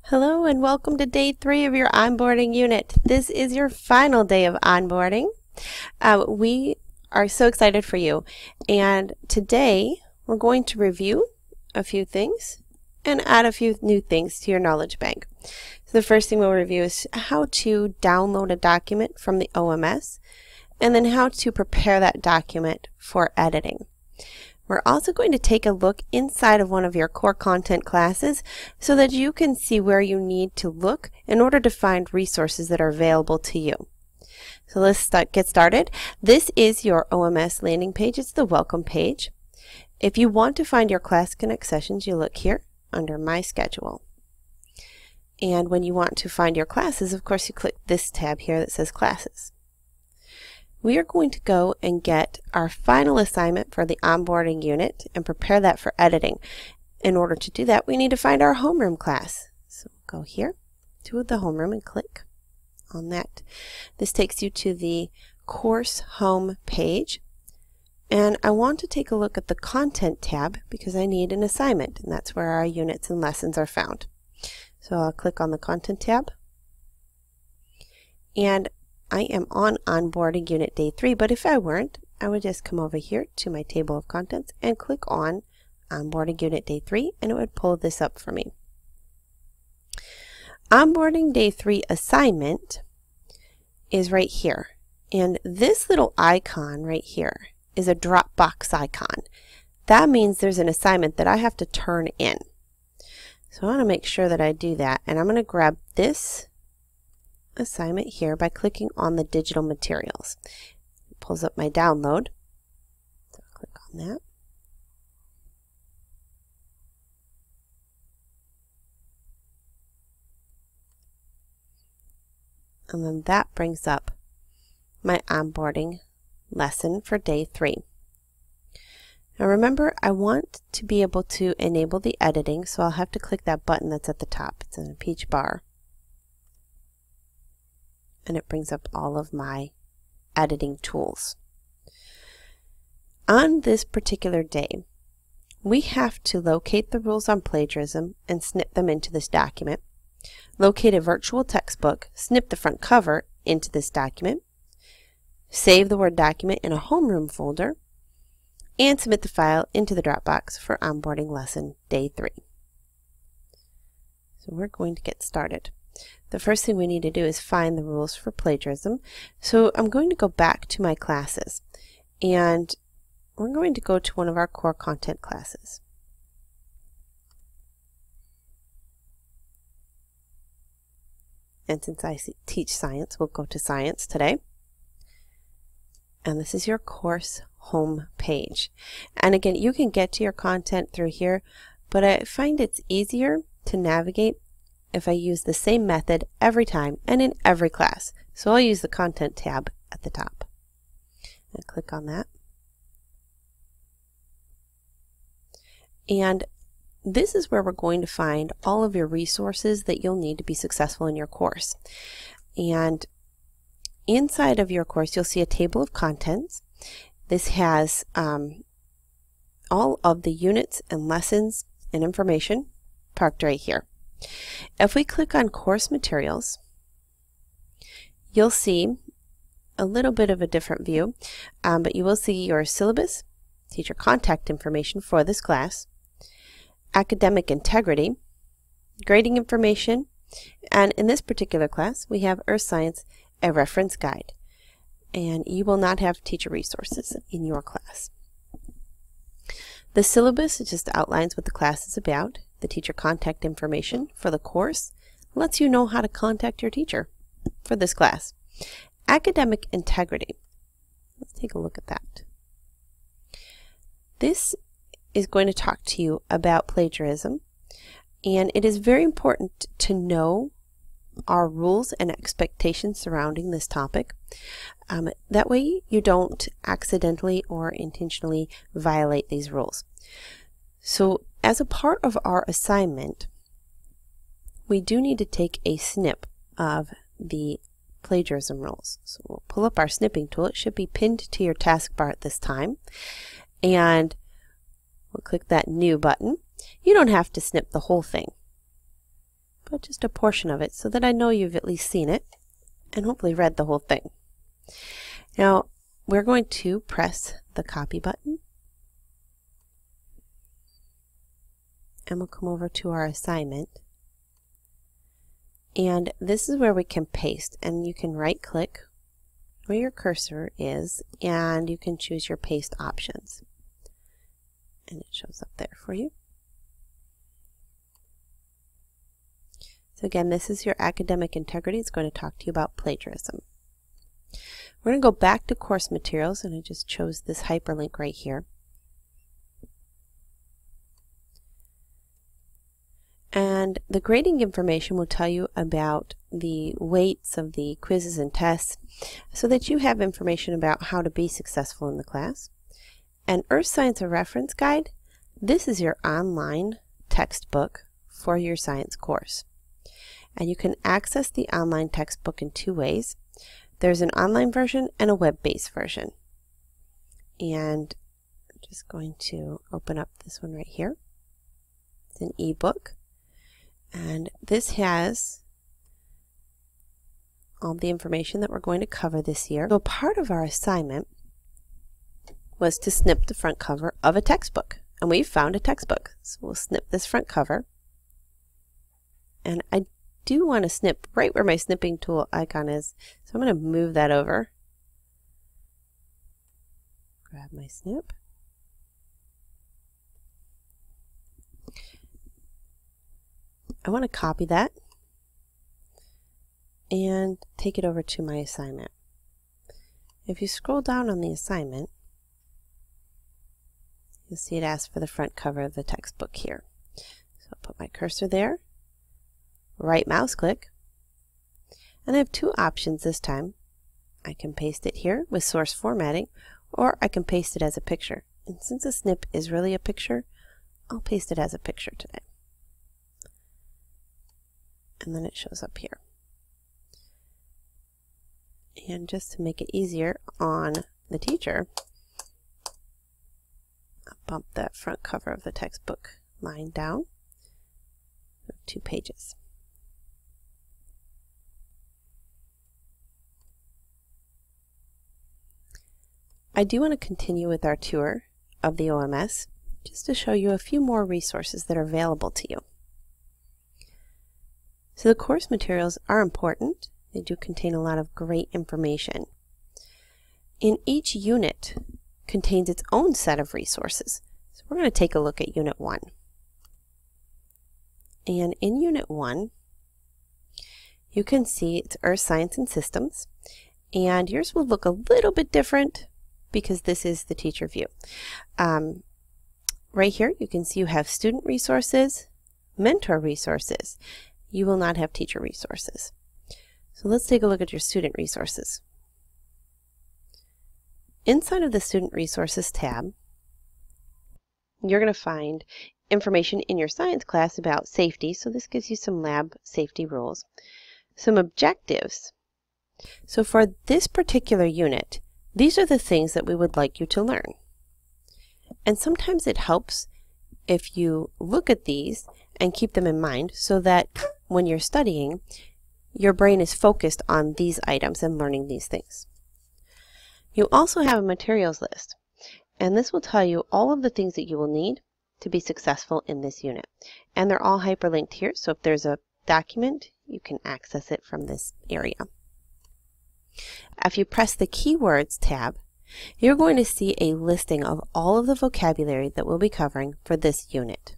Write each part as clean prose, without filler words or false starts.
Hello and welcome to day 3 of your onboarding unit. This is your final day of onboarding. We are so excited for you, and today we're going to review a few things and add a few new things to your knowledge bank. So the first thing we'll review is how to download a document from the OMS, and then how to prepare that document for editing. We're also going to take a look inside of one of your core content classes so that you can see where you need to look in order to find resources that are available to you. So let's get started. This is your OMS landing page. It's the welcome page. If you want to find your Class Connect sessions, you look here under My Schedule. And when you want to find your classes, of course, you click this tab here that says Classes. We are going to go and get our final assignment for the onboarding unit and prepare that for editing. In order to do that, we need to find our homeroom class. So we'll go here to the homeroom and click on that. This takes you to the course home page. And I want to take a look at the content tab because I need an assignment, and that's where our units and lessons are found. So I'll click on the content tab. And I am on onboarding unit day 3, but if I weren't, I would just come over here to my table of contents and click on onboarding unit day 3, and it would pull this up for me. Onboarding day 3 assignment is right here, and this little icon right here is a Dropbox icon. That means there's an assignment that I have to turn in. So I want to make sure that I do that, and I'm going to grab this assignment here by clicking on the digital materials. It pulls up my download. So I'll click on that. And then that brings up my onboarding lesson for day 3. Now remember, I want to be able to enable the editing, so I'll have to click that button that's at the top. It's in a peach bar. And it brings up all of my editing tools. On this particular day, we have to locate the rules on plagiarism and snip them into this document, locate a virtual textbook, snip the front cover into this document, save the Word document in a homeroom folder, and submit the file into the Dropbox for onboarding lesson day 3. So we're going to get started. The first thing we need to do is find the rules for plagiarism. So I'm going to go back to my classes, and we're going to go to one of our core content classes. And since I teach science, we'll go to science today. And this is your course home page. And again, you can get to your content through here, but I find it's easier to navigate if I use the same method every time and in every class. So I'll use the content tab at the top. And click on that. And this is where we're going to find all of your resources that you'll need to be successful in your course. And inside of your course, you'll see a table of contents. This has all of the units and lessons and information parked right here. If we click on course materials, you'll see a little bit of a different view, but you will see your syllabus, teacher contact information for this class, academic integrity, grading information, and in this particular class we have Earth Science, a reference guide. And you will not have teacher resources in your class. The syllabus just outlines what the class is about. The teacher contact information for the course lets you know how to contact your teacher for this class. Academic integrity. Let's take a look at that. This is going to talk to you about plagiarism, and it is very important to know our rules and expectations surrounding this topic. That way you don't accidentally or intentionally violate these rules. So as a part of our assignment, we do need to take a snip of the plagiarism rules. So we'll pull up our snipping tool. It should be pinned to your taskbar at this time. And we'll click that new button. You don't have to snip the whole thing, but just a portion of it so that I know you've at least seen it and hopefully read the whole thing. Now, we're going to press the copy button and we'll come over to our assignment. And this is where we can paste, and you can right click where your cursor is and you can choose your paste options. And it shows up there for you. So again, this is your academic integrity. It's going to talk to you about plagiarism. We're going to go back to course materials, and I just chose this hyperlink right here. And the grading information will tell you about the weights of the quizzes and tests so that you have information about how to be successful in the class. And Earth Science A Reference Guide, this is your online textbook for your science course. And you can access the online textbook in two ways. There's an online version and a web-based version. And I'm just going to open up this one right here. It's an ebook. And this has all the information that we're going to cover this year. So part of our assignment was to snip the front cover of a textbook. And we found a textbook. So we'll snip this front cover. And I do want to snip right where my snipping tool icon is. So I'm going to move that over. Grab my snip. I want to copy that and take it over to my assignment. If you scroll down on the assignment, you'll see it asks for the front cover of the textbook here. So I'll put my cursor there, right mouse click, and I have two options this time. I can paste it here with source formatting, or I can paste it as a picture. And since a snip is really a picture, I'll paste it as a picture today. And then it shows up here. And just to make it easier on the teacher, I'll bump that front cover of the textbook line down 2 pages. I do want to continue with our tour of the OMS just to show you a few more resources that are available to you. So the course materials are important. They do contain a lot of great information. In each unit contains its own set of resources. So we're going to take a look at Unit 1. And in Unit 1, you can see it's Earth Science and Systems. And yours will look a little bit different because this is the teacher view. Right here, you can see you have student resources, mentor resources. You will not have teacher resources. So let's take a look at your student resources. Inside of the Student Resources tab, you're going to find information in your science class about safety. So this gives you some lab safety rules. Some objectives. So for this particular unit, these are the things that we would like you to learn. And sometimes it helps if you look at these and keep them in mind so that when you're studying, your brain is focused on these items and learning these things. You also have a materials list, and this will tell you all of the things that you will need to be successful in this unit. And they're all hyperlinked here, so if there's a document, you can access it from this area. If you press the Keywords tab, you're going to see a listing of all of the vocabulary that we'll be covering for this unit.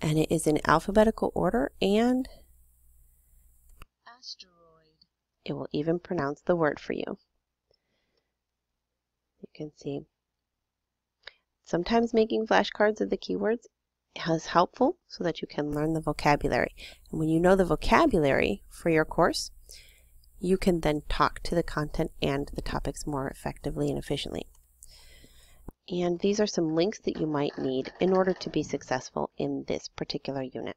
And it is in alphabetical order, and asteroid. It will even pronounce the word for you. You can see sometimes making flashcards of the keywords is helpful so that you can learn the vocabulary. And when you know the vocabulary for your course, you can then talk to the content and the topics more effectively and efficiently. And these are some links that you might need in order to be successful in this particular unit.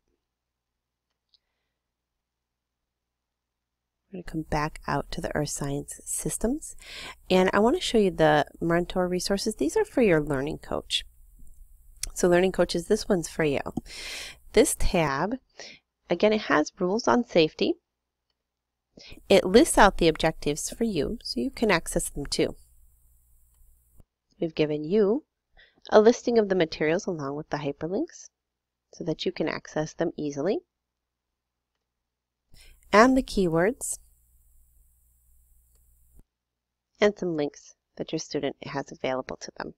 We're going to come back out to the Earth Science Systems. And I want to show you the mentor resources. These are for your learning coach. So learning coaches, this one's for you. This tab again, it has rules on safety. It lists out the objectives for you, so you can access them too. We've given you a listing of the materials along with the hyperlinks so that you can access them easily, and the keywords, and some links that your student has available to them.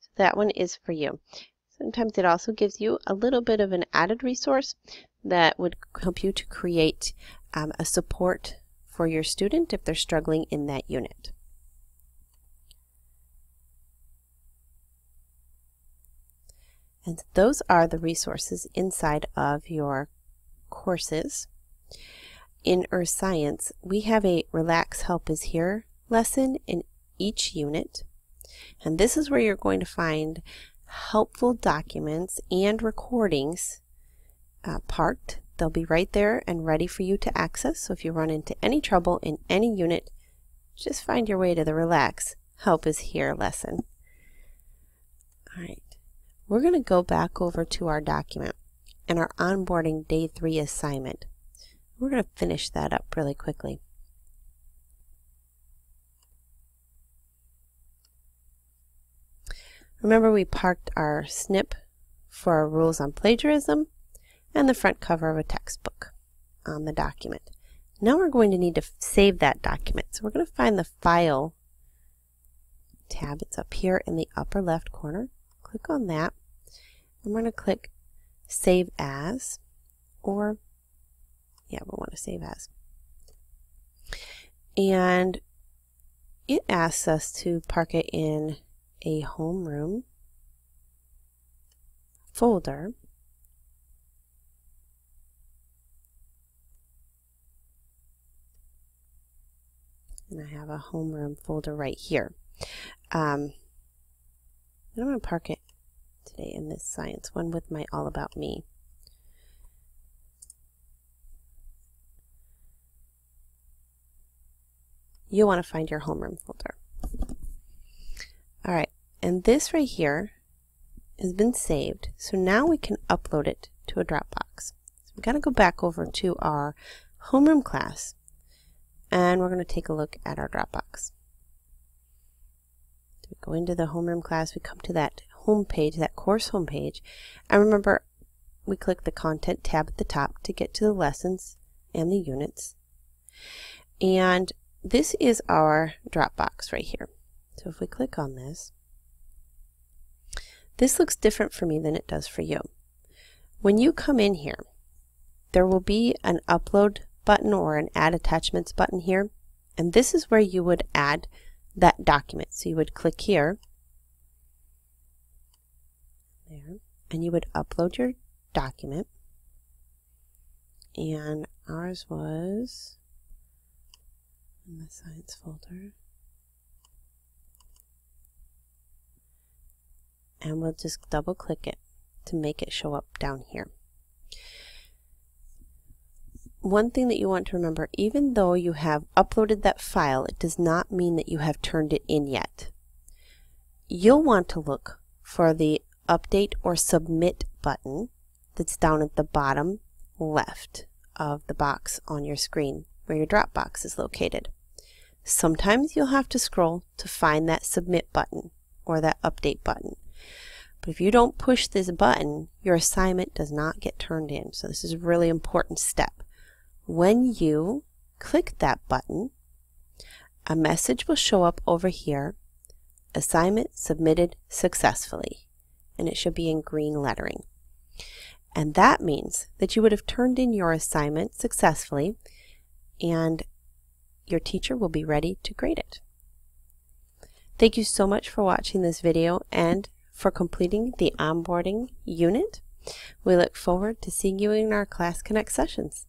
So that one is for you. Sometimes it also gives you a little bit of an added resource that would help you to create a support for your student if they're struggling in that unit. And those are the resources inside of your courses. In Earth Science, we have a Relax Help is Here lesson in each unit. And this is where you're going to find helpful documents and recordings parked. They'll be right there and ready for you to access. So if you run into any trouble in any unit, just find your way to the Relax Help is Here lesson. All right. We're going to go back over to our document and our onboarding day 3 assignment. We're going to finish that up really quickly. Remember, we parked our snip for our rules on plagiarism and the front cover of a textbook on the document. Now we're going to need to save that document. So we're going to find the File tab. It's up here in the upper left corner. Click on that. I'm going to click Save As, or yeah, we want to save as. And it asks us to park it in a homeroom folder. And I have a homeroom folder right here. I'm going to park it today in this science one with my All About Me. You'll want to find your homeroom folder. All right, and this right here has been saved. So now we can upload it to a Dropbox. So we've got to go back over to our homeroom class, and we're going to take a look at our Dropbox. So we go into the homeroom class, we come to that home page, that course home page, and remember, we click the Content tab at the top to get to the lessons and the units. And this is our Dropbox right here. So if we click on this, this looks different for me than it does for you. When you come in here, there will be an upload button or an add attachments button here, and this is where you would add that document. So you would click here, there, and you would upload your document. And ours was in the science folder. And we'll just double click it to make it show up down here. One thing that you want to remember, even though you have uploaded that file, it does not mean that you have turned it in yet. You'll want to look for the Update or Submit button that's down at the bottom left of the box on your screen where your Dropbox is located. Sometimes you'll have to scroll to find that Submit button or that Update button. But if you don't push this button, your assignment does not get turned in. So this is a really important step. When you click that button, a message will show up over here, Assignment Submitted Successfully, and it should be in green lettering. And that means that you would have turned in your assignment successfully, and your teacher will be ready to grade it. Thank you so much for watching this video and for completing the onboarding unit. We look forward to seeing you in our Class Connect sessions.